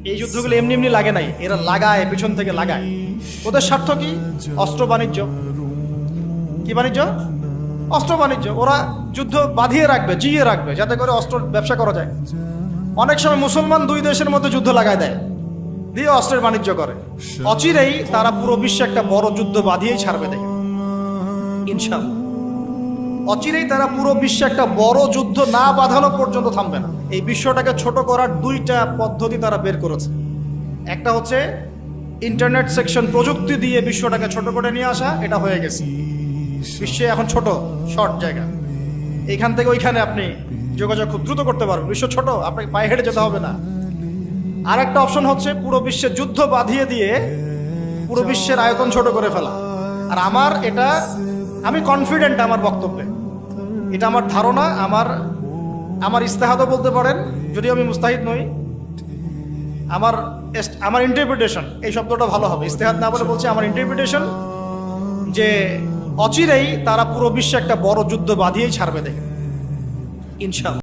এই যুদ্ধগুলো এমনি এমনি লাগে নাই, এরা লাগায়, পিছন থেকে লাগায়। ওদের স্বার্থ কি? অস্ত্র বাণিজ্য। কি বাণিজ্য? অস্ত্র বাণিজ্য। ওরা যুদ্ধ বাঁধিয়ে রাখবে, জিয়ে রাখবে, যাতে করে অস্ত্র ব্যবসা করা যায়। অনেক সময় মুসলমান দুই দেশের মধ্যে যুদ্ধ লাগায় দেয়, দিয়ে অস্ত্রের বাণিজ্য করে। অচিরেই তারা পুরো বিশ্বে একটা বড় যুদ্ধ বাঁধিয়েই ছাড়বে, দেখে ইনশাআল্লাহ। অচিরেই তারা পুরো বিশ্বে একটা বড় যুদ্ধ না বাঁধানো পর্যন্ত থামবে না। এই বিশ্বটাকে ছোট করার দুইটা পদ্ধতি তারা বের করেছে। একটা হচ্ছে ইন্টারনেট সেকশন, প্রযুক্তি দিয়ে বিশ্বটাকে ছোট করে নিয়ে আসা, এটা হয়ে গেছে। বিশ্বে এখন ছোট, শর্ট জায়গা, এইখান থেকে ওইখানে আপনি যোগাযোগ খুব দ্রুত করতে পারবেন। বিশ্ব ছোট, আপনাকে পায়ে হেঁটে যেতে হবে না। আর একটা অপশন হচ্ছে পুরো বিশ্বে যুদ্ধ বাঁধিয়ে দিয়ে পুরো বিশ্বের আয়তন ছোট করে ফেলা। আর আমি কনফিডেন্ট আমার বক্তব্যে, এটা আমার ধারণা, আমার ইস্তেহাদও বলতে পারেন, যদিও আমি মুস্তাহিদ নই। আমার ইন্টারপ্রিটেশন, এই শব্দটা ভালো হবে, ইস্তেহাদ না বলে বলছি আমার ইন্টারপ্রিটেশন, যে অচিরেই তারা পুরো বিশ্বে একটা বড় যুদ্ধ বাঁধিয়েই ছাড়বে, দেখে ইনশাআল্লাহ।